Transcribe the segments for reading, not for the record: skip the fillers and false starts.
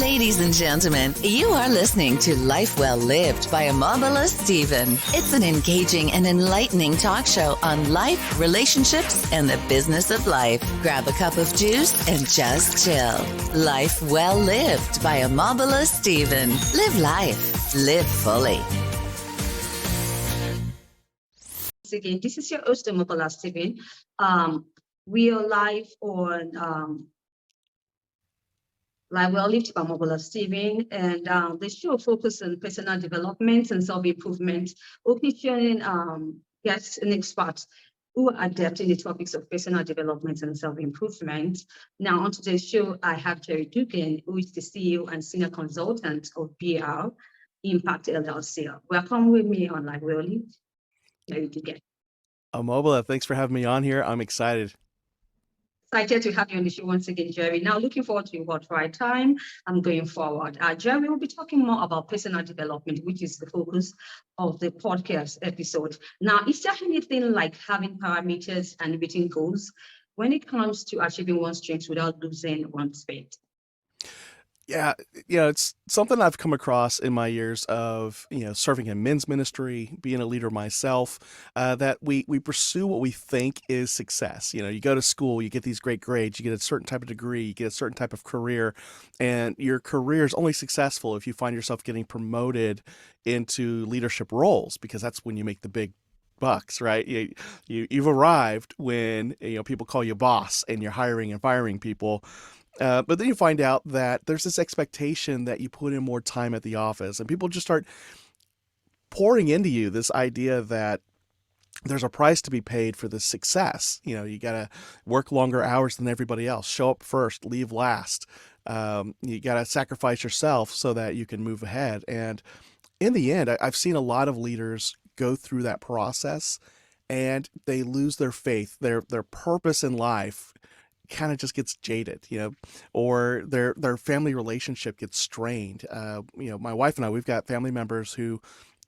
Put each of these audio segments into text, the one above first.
Ladies and gentlemen, you are listening to Life Well Lived by Omobola Stephen. It's an engaging and enlightening talk show on life, relationships, and the business of life. Grab a cup of juice and just chill. Life Well Lived by Omobola Stephen. Live life. Live fully. Again, this is your host, Omobola Stephen. We are live on Life Well Lived by Omobola Stephen, and the show focuses on personal development and self-improvement, featuring guests and experts who are adept in the topics of personal development and self-improvement. Now, on today's show, I have Jerry Dugan, who is the CEO and senior consultant of BtR Impact LLC. Welcome with me on Life Well Lived, Jerry Dugan. Omobola, thanks for having me on here. I'm excited. Excited to have you on the show once again, Jerry. Now, looking forward to what right time I'm going forward. Jerry will be talking more about personal development, which is the focus of the podcast episode. Now, is there anything like having parameters and meeting goals when it comes to achieving one's strengths without losing one's faith? Yeah, it's something I've come across in my years of, serving in men's ministry, being a leader myself, that we pursue what we think is success. You go to school, you get these great grades, you get a certain type of degree, you get a certain type of career, and your career is only successful if you find yourself getting promoted into leadership roles, because that's when you make the big bucks, right? You've arrived when, people call you boss and you're hiring and firing people. But then you find out that there's this expectation that you put in more time at the office, and people just start pouring into you this idea that there's a price to be paid for this success. You got to work longer hours than everybody else, show up first, leave last. You got to sacrifice yourself so that you can move ahead. And in the end, I've seen a lot of leaders go through that process and they lose their faith, their purpose in life kind of just gets jaded, or their family relationship gets strained. My wife and I, we've got family members who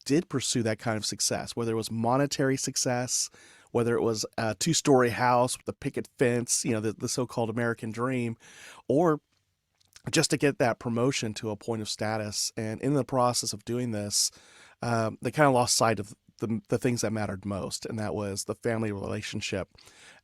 did pursue that kind of success, whether it was monetary success, whether it was a 2-story house with a picket fence, the so-called American dream, or just to get that promotion to a point of status. And in the process of doing this, they kind of lost sight of the things that mattered most, and that was the family relationship.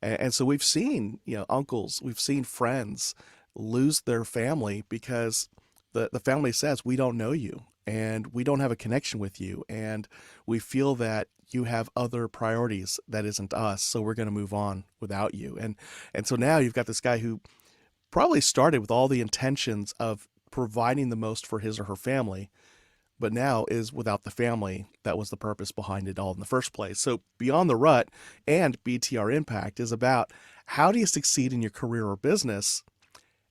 And so we've seen, uncles, we've seen friends lose their family because the family says, we don't know you and we don't have a connection with you, and we feel that you have other priorities that isn't us, so we're going to move on without you. And so now you've got this guy who probably started with all the intentions of providing the most for his or her family, but now is without the family that was the purpose behind it all in the first place. So Beyond the Rut and BtR Impact is about how do you succeed in your career or business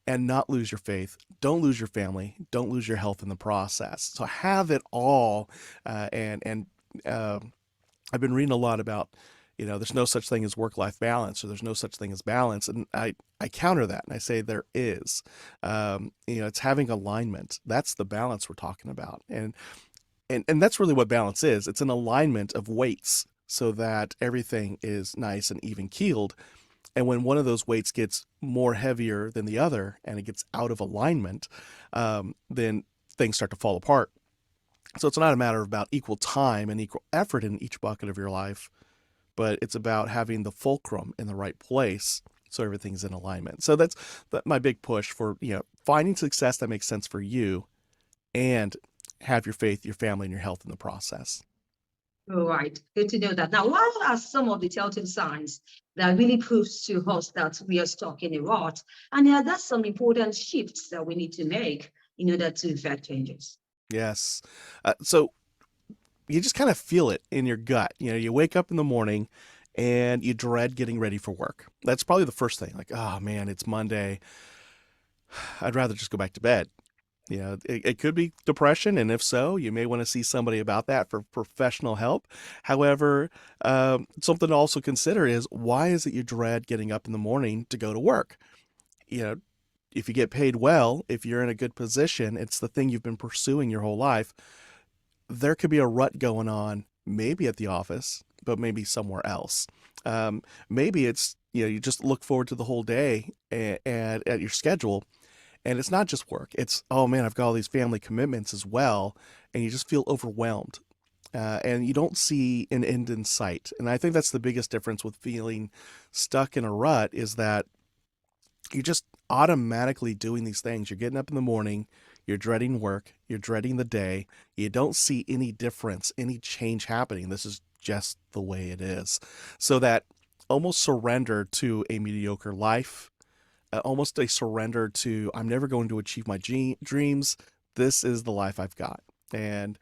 and not lose your faith, don't lose your family, don't lose your health in the process. So have it all. And I've been reading a lot about, there's no such thing as work-life balance, or there's no such thing as balance. And I counter that and I say there is. It's having alignment. That's the balance we're talking about. And that's really what balance is. It's an alignment of weights so that everything is nice and even keeled. And when one of those weights gets more heavier than the other and it gets out of alignment, then things start to fall apart. So it's not a matter of about equal time and equal effort in each bucket of your life, but it's about having the fulcrum in the right place so everything's in alignment. So that's my big push for, finding success that makes sense for you and have your faith, your family, and your health in the process. All right, good to know that. Now, what are some of the telltale signs that really proves to us that we are stuck in a rut? And that's some important shifts that we need to make in order to effect changes. Yes. So you just kind of feel it in your gut. You wake up in the morning and you dread getting ready for work. That's probably the first thing. Like, oh man, it's Monday. I'd rather just go back to bed. It could be depression, and if so, you may want to see somebody about that for professional help. However, something to also consider is, why is it you dread getting up in the morning to go to work? If you get paid well, if you're in a good position, it's the thing you've been pursuing your whole life. There could be a rut going on, maybe at the office, but maybe somewhere else. Maybe it's, you just look forward to the whole day and at your schedule, And it's not just work. It's, oh man, I've got all these family commitments as well. And you just feel overwhelmed. And you don't see an end in sight. And I think that's the biggest difference with feeling stuck in a rut, is that you're just automatically doing these things. You're getting up in the morning, you're dreading work, you're dreading the day. You don't see any difference, any change happening. This is just the way it is. So that almost surrender to a mediocre life, almost a surrender to, I'm never going to achieve my dreams. This is the life I've got. And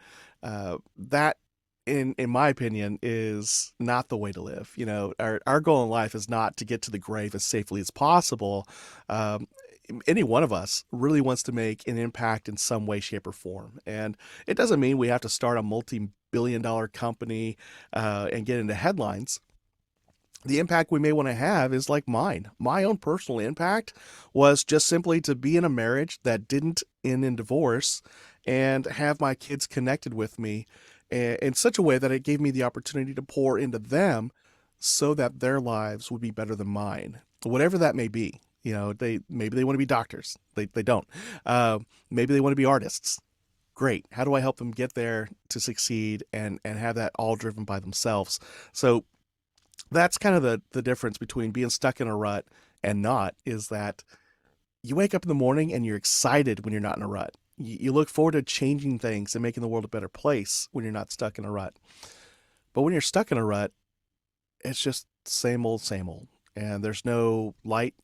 that, in my opinion, is not the way to live. You know, our goal in life is not to get to the grave as safely as possible. Um, any one of us really wants to make an impact in some way, shape, or form. And it doesn't mean we have to start a multi-billion-dollar company and get into headlines. The impact we may want to have is like mine. My own personal impact was just simply to be in a marriage that didn't end in divorce and have my kids connected with me in such a way that it gave me the opportunity to pour into them so that their lives would be better than mine, whatever that may be. You know, maybe they want to be doctors. They don't. Maybe they want to be artists. Great. How do I help them get there to succeed and have that all driven by themselves? So that's kind of the difference between being stuck in a rut and not, is that you wake up in the morning and you're excited when you're not in a rut. You look forward to changing things and making the world a better place when you're not stuck in a rut. But when you're stuck in a rut, it's just same old, same old. And there's no light.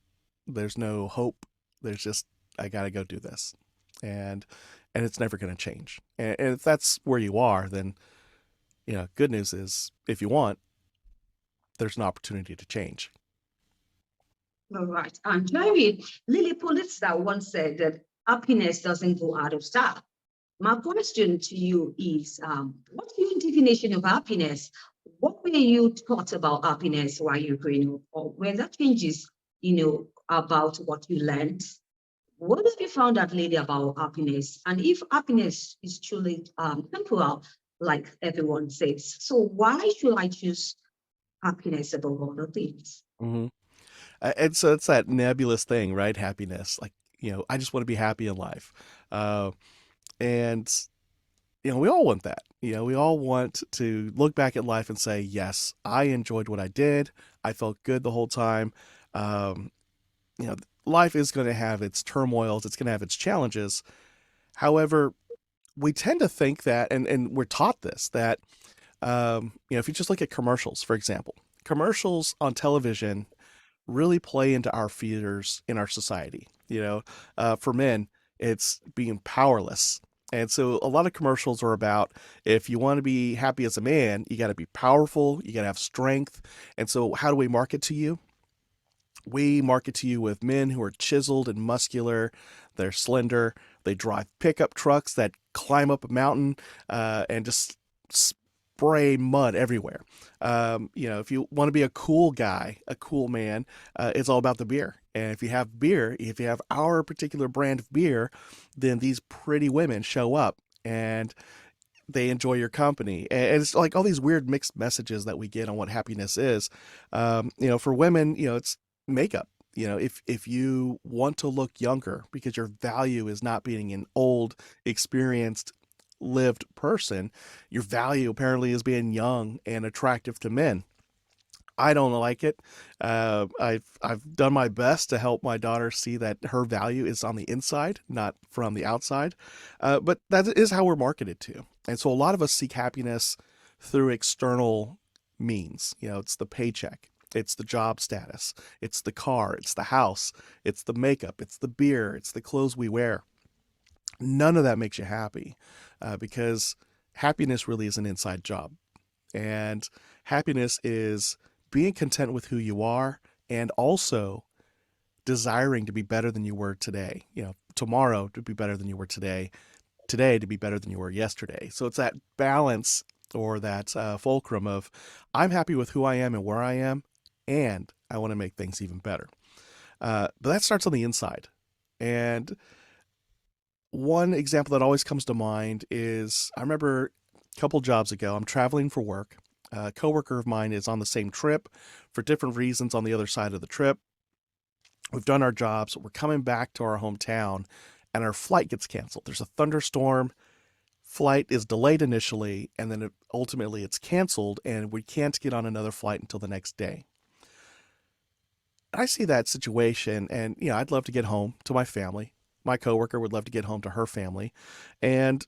There's no hope. There's just, I got to go do this. And it's never going to change. And if that's where you are, then, you know, good news is, if you want, there's an opportunity to change. All right. And Jerry, Lily Pulitzer once said that happiness doesn't go out of style. My question to you is, what's your definition of happiness? What were you taught about happiness while you're growing up? Or when that changes, about what you learned, what have you found out lately about happiness? And if happiness is truly temporal, like everyone says, so why should I choose happiness above other things? Mm-hmm. And so it's that nebulous thing, right? Happiness. Like, I just want to be happy in life. And, we all want that. We all want to look back at life and say, yes, I enjoyed what I did. I felt good the whole time. Life is going to have its turmoils. It's going to have its challenges. However, we tend to think that, and we're taught this, that, if you just look at commercials, for example, commercials on television really play into our fears in our society. For men, it's being powerless. And so a lot of commercials are about, if you want to be happy as a man, you got to be powerful, you got to have strength. And so how do we market to you? We market to you with men who are chiseled and muscular. They're slender. They drive pickup trucks that climb up a mountain and just spray mud everywhere. If you want to be a cool guy, a cool man, it's all about the beer. And if you have beer, if you have our particular brand of beer, then these pretty women show up and they enjoy your company. And it's like all these weird mixed messages that we get on what happiness is. For women, it's makeup. If you want to look younger because your value is not being an old, experienced, lived person, your value apparently is being young and attractive to men. I don't like it. I've done my best to help my daughter see that her value is on the inside, not from the outside. But that is how we're marketed to. And so a lot of us seek happiness through external means. It's the paycheck, it's the job status, it's the car, it's the house, it's the makeup, it's the beer, it's the clothes we wear. None of that makes you happy because happiness really is an inside job. And happiness is being content with who you are and also desiring to be better than you were today. Tomorrow to be better than you were today to be better than you were yesterday. So it's that balance, or that fulcrum of, I'm happy with who I am and where I am, and I want to make things even better. But that starts on the inside. And one example that always comes to mind is, I remember a couple jobs ago, I'm traveling for work. A coworker of mine is on the same trip for different reasons on the other side of the trip. We've done our jobs. We're coming back to our hometown and our flight gets canceled. There's a thunderstorm. Flight is delayed initially, and then ultimately it's canceled, and we can't get on another flight until the next day. I see that situation, and I'd love to get home to my family. My coworker would love to get home to her family, and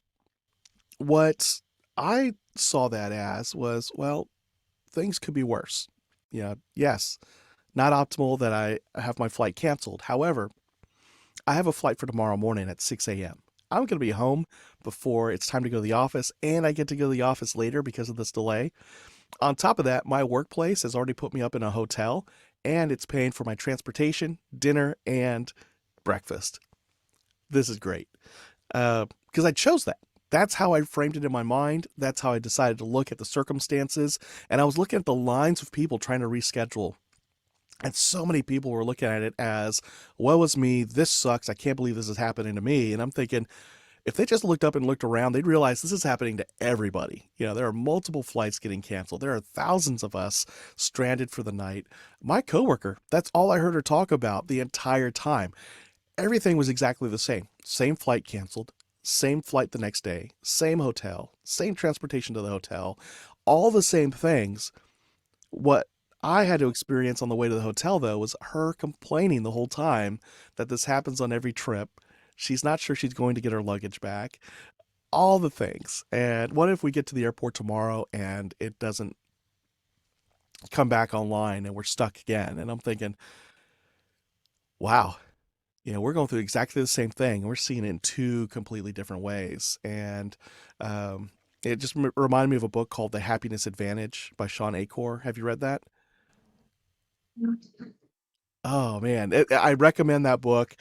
what I saw that as was, well, things could be worse. Yes, not optimal that I have my flight canceled. However, I have a flight for tomorrow morning at 6 a.m. I'm going to be home before it's time to go to the office, and I get to go to the office later because of this delay. On top of that, my workplace has already put me up in a hotel, and it's paying for my transportation, dinner, and breakfast. This is great because I chose that. That's how I framed it in my mind. That's how I decided to look at the circumstances. And I was looking at the lines of people trying to reschedule. And so many people were looking at it as, woe is me, this sucks, I can't believe this is happening to me. And I'm thinking, if they just looked up and looked around, they'd realize this is happening to everybody. There are multiple flights getting canceled. There are thousands of us stranded for the night. My coworker, that's all I heard her talk about the entire time. Everything was exactly the same. Same flight canceled, same flight the next day, same hotel, same transportation to the hotel, all the same things. What I had to experience on the way to the hotel, though, was her complaining the whole time that this happens on every trip. She's not sure she's going to get her luggage back. All the things. And what if we get to the airport tomorrow and it doesn't come back online and we're stuck again? And I'm thinking, wow, we're going through exactly the same thing. We're seeing it in two completely different ways. And it just reminded me of a book called The Happiness Advantage by Sean Achor. Have you read that? Oh man, I recommend that book.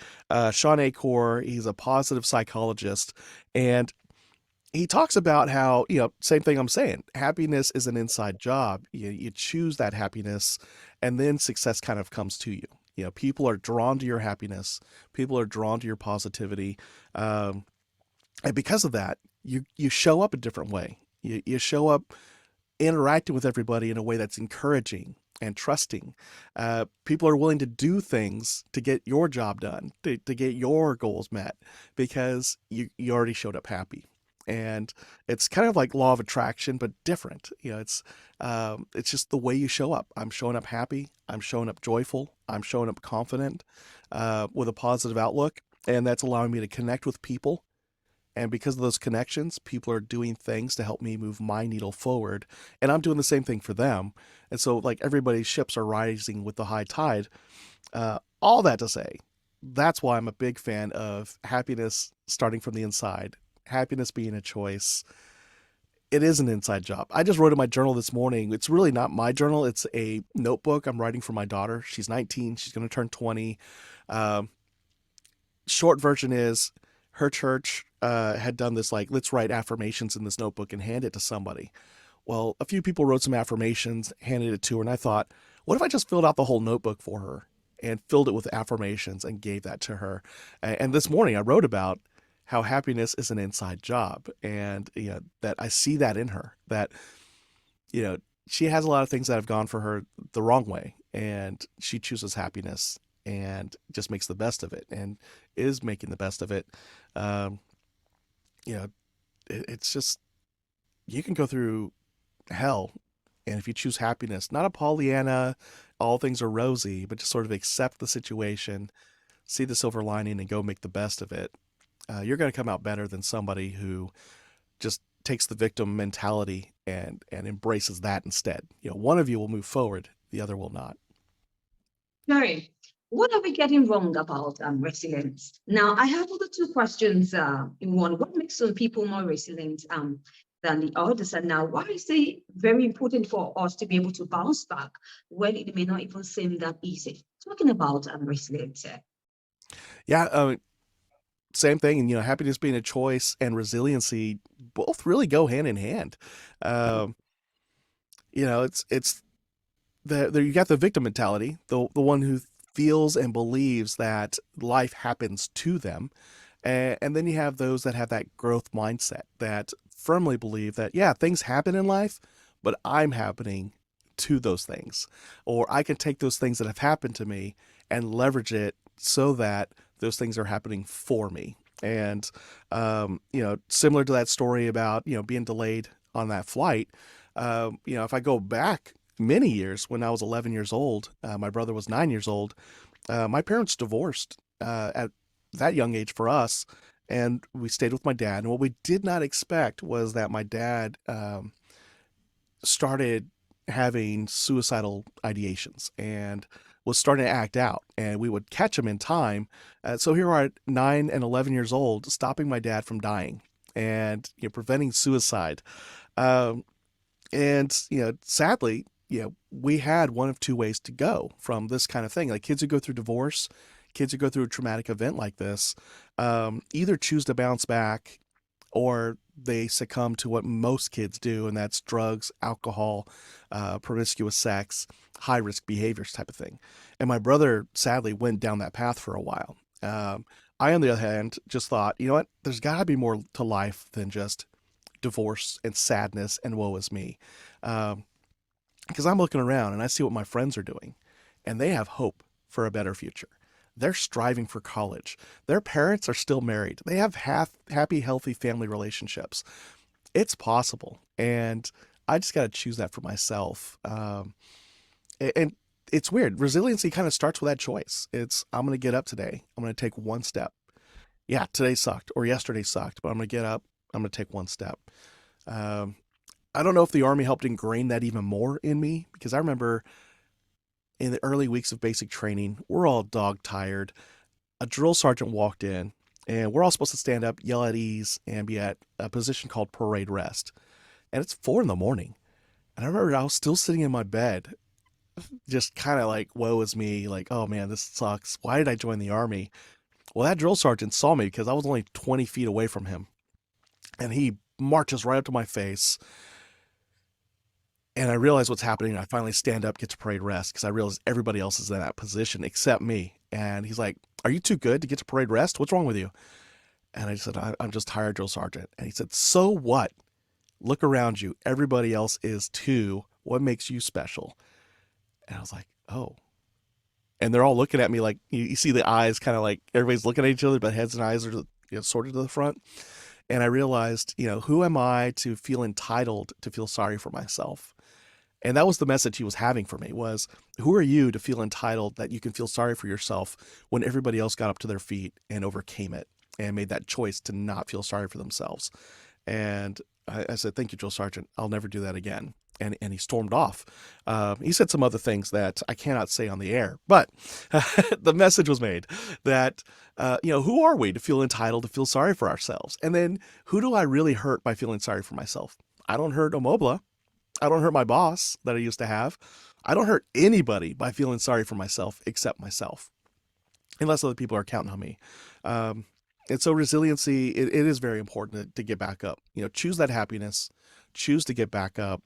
Sean Achor, he's a positive psychologist, and he talks about how, same thing I'm saying, happiness is an inside job. You choose that happiness, and then success kind of comes to you. People are drawn to your happiness. People are drawn to your positivity. And because of that, you show up a different way. You show up interacting with everybody in a way that's encouraging and trusting. People are willing to do things to get your job done, to get your goals met, because you already showed up happy. And it's kind of like law of attraction, but different. It's just the way you show up. I'm showing up happy. I'm showing up joyful. I'm showing up confident, with a positive outlook. And that's allowing me to connect with people. And because of those connections, people are doing things to help me move my needle forward. And I'm doing the same thing for them. And so, like, everybody's ships are rising with the high tide. All that to say, that's why I'm a big fan of happiness starting from the inside, happiness being a choice. It is an inside job. I just wrote in my journal this morning. It's really not my journal. It's a notebook I'm writing for my daughter. She's 19. She's going to turn 20. Short version is her church had done this, like, let's write affirmations in this notebook and hand it to somebody. Well, a few people wrote some affirmations, handed it to her, and I thought, what if I just filled out the whole notebook for her and filled it with affirmations and gave that to her? And this morning I wrote about how happiness is an inside job, and that I see that in her, that she has a lot of things that have gone for her the wrong way, and she chooses happiness and just makes the best of it and is making the best of it. It's just, you can go through hell, and if you choose happiness, not a Pollyanna, all things are rosy, but just sort of accept the situation, see the silver lining, and go make the best of it, you're going to come out better than somebody who just takes the victim mentality and embraces that instead. One of you will move forward, the other will not. Jerry, what are we getting wrong about resilience? Now, I have other two questions in one. What makes some people more resilient than the others? And now, why is it very important for us to be able to bounce back when it may not even seem that easy? Talking about resilience. Yeah, same thing. And happiness being a choice and resiliency both really go hand in hand. It's you got the victim mentality, the one who feels and believes that life happens to them. And then you have those that have that growth mindset, that firmly believe that, yeah, things happen in life, but I'm happening to those things. Or I can take those things that have happened to me and leverage it so that those things are happening for me. And, similar to that story about, being delayed on that flight, if I go back many years when I was 11 years old, my brother was 9 years old, my parents divorced at that young age for us, and we stayed with my dad. And what we did not expect was that my dad started having suicidal ideations and was starting to act out, and we would catch him in time. So here we are at 9 and 11 years old, stopping my dad from dying and preventing suicide. Um, and sadly, we had one of two ways to go from this kind of thing. Like kids who go through divorce, kids who go through a traumatic event like this, either choose to bounce back or they succumb to what most kids do, and that's drugs, alcohol, promiscuous sex, high risk behaviors type of thing. And my brother sadly went down that path for a while. I, on the other hand, just thought, you know what? There's got to be more to life than just divorce and sadness and woe is me. Because I'm looking around and I see what my friends are doing, and they have hope for a better future. They're striving for college. Their parents are still married. They have happy, healthy family relationships. It's possible. And I just got to choose that for myself. And it's weird. Resiliency kind of starts with that choice. I'm going to get up today. I'm going to take one step. Yeah, today sucked or yesterday sucked, but I'm going to get up. I'm going to take one step. Um, I don't know if the Army helped ingrain that even more in me, because I remember in the early weeks of basic training, we're all dog tired. A drill sergeant walked in, and we're all supposed to stand up, yell at ease, and be at a position called parade rest. And it's 4 a.m. And I remember I was still sitting in my bed, just kind of like, woe is me, like, oh man, this sucks. Why did I join the Army? Well, that drill sergeant saw me because I was only 20 feet away from him. And he marches right up to my face. And I realize what's happening. I finally stand up, get to parade rest, because I realize everybody else is in that position except me. And he's like, are you too good to get to parade rest? What's wrong with you? And I said, I'm just tired, drill sergeant. And he said, so what? Look around you. Everybody else is too. What makes you special? And I was like, oh. And they're all looking at me like, you see the eyes kind of like everybody's looking at each other, but heads and eyes are sorted to the front. And I realized, who am I to feel entitled to feel sorry for myself? And that was the message he was having for me was, who are you to feel entitled that you can feel sorry for yourself when everybody else got up to their feet and overcame it and made that choice to not feel sorry for themselves? And I said, thank you, Drill Sergeant. I'll never do that again. And he stormed off. He said some other things that I cannot say on the air, but the message was made that, who are we to feel entitled to feel sorry for ourselves? And then who do I really hurt by feeling sorry for myself? I don't hurt Omobola. I don't hurt my boss that I used to have. I don't hurt anybody by feeling sorry for myself except myself, unless other people are counting on me. And so resiliency, it is very important to get back up. Choose that happiness, choose to get back up.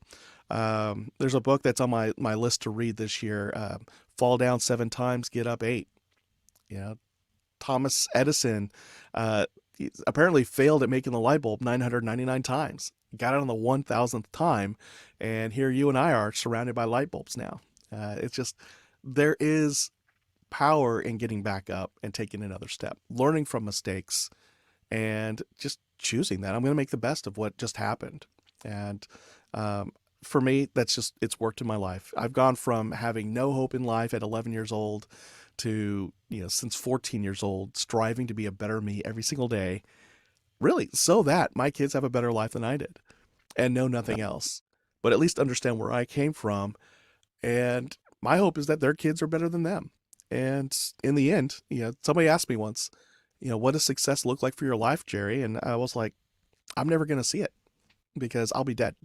There's a book that's on my list to read this year. Fall down 7 times, get up 8. Thomas Edison he apparently failed at making the light bulb 999 times. Got it on the 1,000th time, and here you and I are surrounded by light bulbs now. It's just, there is power in getting back up and taking another step, learning from mistakes, and just choosing that I'm going to make the best of what just happened. And for me, it's worked in my life. I've gone from having no hope in life at 11 years old to, since 14 years old, striving to be a better me every single day, really, so that my kids have a better life than I did and know nothing else, but at least understand where I came from. And my hope is that their kids are better than them. And in the end, somebody asked me once, what does success look like for your life, Jerry? And I was like, I'm never going to see it because I'll be dead.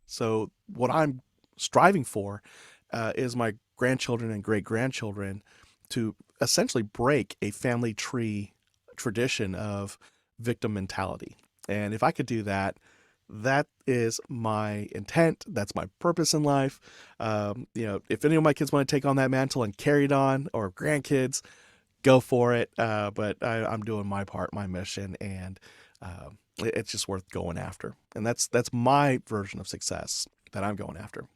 So what I'm striving for is my grandchildren and great grandchildren to essentially break a family tree tradition of victim mentality. And if I could do that, that is my intent. That's my purpose in life. If any of my kids want to take on that mantle and carry it on, or grandkids, go for it. But I'm doing my part, my mission, and it's just worth going after. And that's my version of success that I'm going after.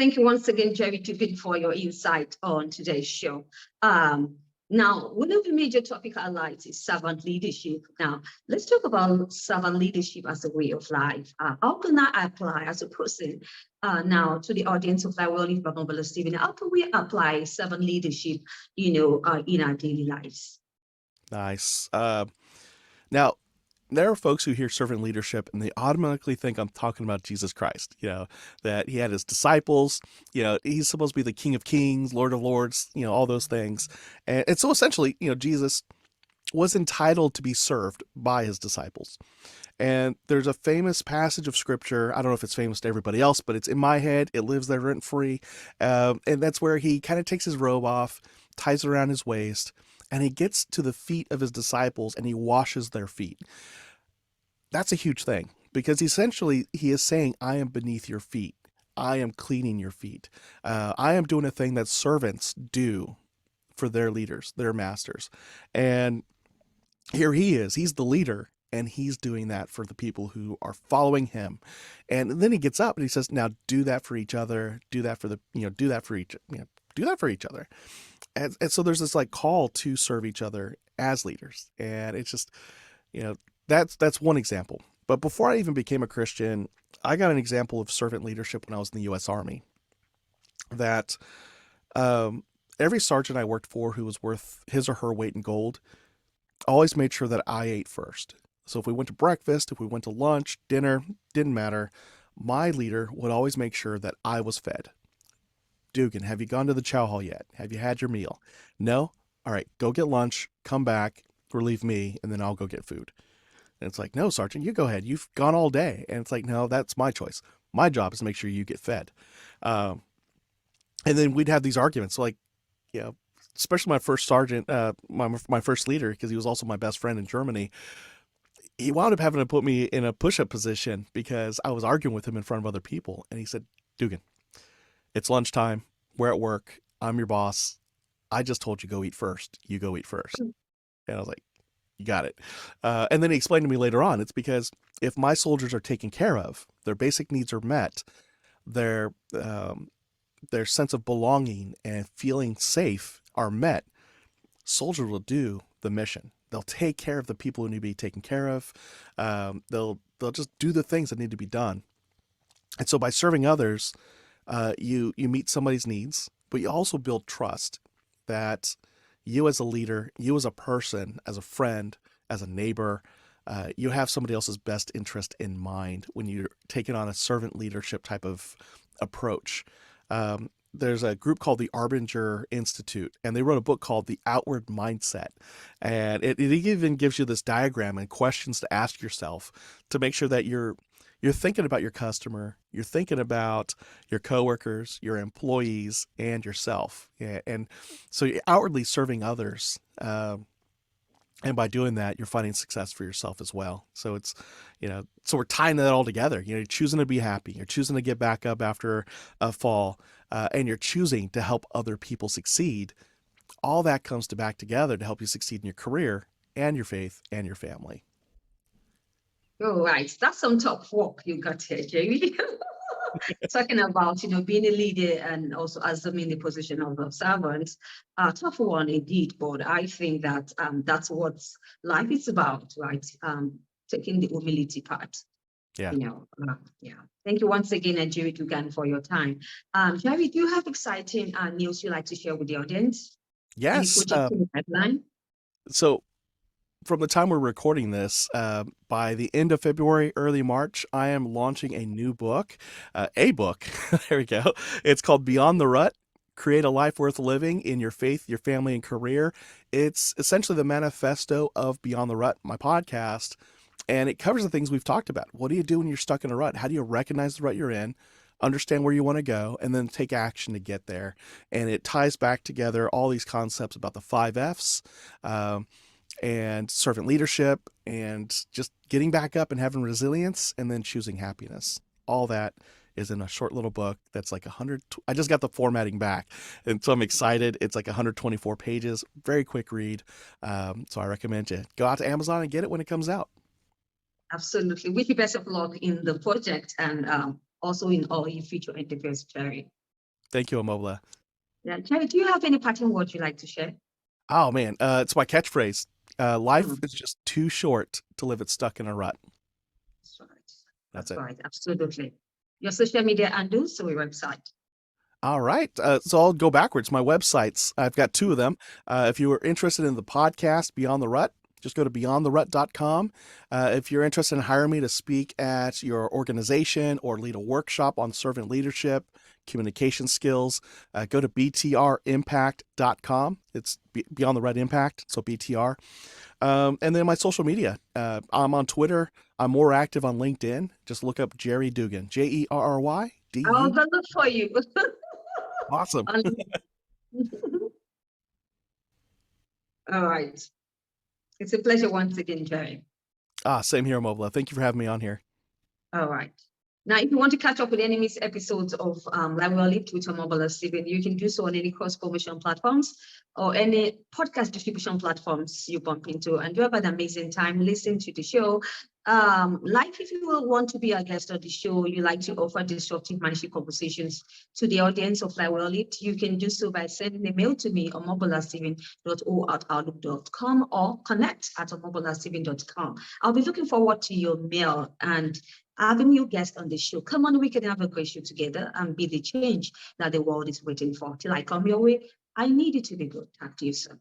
Thank you once again, Jerry Dugan, for your insight on today's show. Now, one of the major topic highlights is servant leadership. Now, let's talk about servant leadership as a way of life. How can I apply as a person now to the audience of Life Well Lived by Omobola Stephen? How can we apply servant leadership, in our daily lives? Nice. Now, there are folks who hear servant leadership and they automatically think I'm talking about Jesus Christ, that he had his disciples, he's supposed to be the King of Kings, Lord of Lords, all those things. And so essentially, Jesus was entitled to be served by his disciples. And there's a famous passage of scripture. I don't know if it's famous to everybody else, but it's in my head. It lives there rent free. And that's where he kind of takes his robe off, ties it around his waist, and he gets to the feet of his disciples and he washes their feet. That's a huge thing because essentially he is saying, I am beneath your feet. I am cleaning your feet. I am doing a thing that servants do for their leaders, their masters. And here he is. He's the leader and he's doing that for the people who are following him. And then he gets up and he says, now do that for each other. Do that for do that for each other. And so there's this call to serve each other as leaders. And it's just, that's one example. But before I even became a Christian, I got an example of servant leadership when I was in the U.S. Army. That every sergeant I worked for who was worth his or her weight in gold always made sure that I ate first. So if we went to breakfast, if we went to lunch, dinner, didn't matter. My leader would always make sure that I was fed. Dugan, have you gone to the chow hall yet? Have you had your meal? No? All right, go get lunch, come back, relieve me, and then I'll go get food. And it's like, no, Sergeant, you go ahead. You've gone all day. And it's like, no, that's my choice. My job is to make sure you get fed. And then we'd have these arguments. So especially my first sergeant, my first leader, because he was also my best friend in Germany. He wound up having to put me in a push-up position because I was arguing with him in front of other people. And he said, Dugan, it's lunchtime. We're at work. I'm your boss. I just told you go eat first. You go eat first. And I was like, you got it. And then he explained to me later on, it's because if my soldiers are taken care of, their basic needs are met, their sense of belonging and feeling safe are met, soldiers will do the mission. They'll take care of the people who need to be taken care of. They'll just do the things that need to be done. And so by serving others, you meet somebody's needs, but you also build trust that you as a leader, you as a person, as a friend, as a neighbor, you have somebody else's best interest in mind when you're taking on a servant leadership type of approach. There's a group called the Arbinger Institute, and they wrote a book called The Outward Mindset. And it even gives you this diagram and questions to ask yourself to make sure that you're thinking about your customer, you're thinking about your coworkers, your employees, and yourself. And so you're outwardly serving others. And by doing that, you're finding success for yourself as well. So it's, so we're tying that all together. You're choosing to be happy. You're choosing to get back up after a fall, and you're choosing to help other people succeed. All that comes back together to help you succeed in your career and your faith and your family. All right, that's some top work you got here, Jerry. Talking about, being a leader and also assuming the position of a servant. Tough one indeed, but I think that that's what life is about, right? Taking the humility part. Yeah. Yeah. Thank you once again, Jerry Dugan, for your time. Jerry, do you have exciting news you'd like to share with the audience? Yes. Any project in the pipeline? So from the time we're recording this, by the end of February, early March, I am launching a new book, there we go. It's called Beyond the Rut, Create a Life Worth Living in Your Faith, Your Family, and Career. It's essentially the manifesto of Beyond the Rut, my podcast, and it covers the things we've talked about. What do you do when you're stuck in a rut? How do you recognize the rut you're in, understand where you want to go, and then take action to get there? And it ties back together all these concepts about the 5 F's, and servant leadership, and just getting back up and having resilience, and then choosing happiness. All that is in a short little book that's like 100. I just got the formatting back, and so I'm excited. It's like 124 pages, very quick read. So I recommend you go out to Amazon and get it when it comes out. Absolutely. Wish you best of luck in the project and also in all your future endeavors, Jerry. Thank you, Omobola. Yeah, Jerry, do you have any parting words you'd like to share? Oh man, it's my catchphrase. Life Mm, is just too short to live it stuck in a rut. that's right. That's That's it. right. Absolutely. Your social media handles, so your website. All right. So I'll go backwards. My websites, I've got two of them. If you are interested in the podcast Beyond the Rut, just go to beyondtherut.com. If you're interested in hiring me to speak at your organization or lead a workshop on servant leadership, communication skills, go to BtRimpact.com. It's Beyond the Rut Impact, so BTR. And then my social media. I'm on Twitter. I'm more active on LinkedIn. Just look up Jerry Dugan, I'll JerryDugan. go look for you. Awesome. All right. It's a pleasure once again, Jerry. Same here, Omobola. Thank you for having me on here. All right. Now, if you want to catch up with any missed episodes of Live Well Lived with Omobola Stephen, you can do so on any cross-promotion platforms or any podcast distribution platforms you bump into. And you have an amazing time listening to the show. If you will want to be a guest on the show, you like to offer disruptive mindset conversations to the audience of Live Well Lived, you can do so by sending a mail to me, omobolasteven.o@outlook.com or connect@omobolasteven.com. I'll be looking forward to your mail and having you guest on the show. Come on, we can have a great show together and be the change that the world is waiting for. Till I come your way, I need you to be good. Talk to you soon.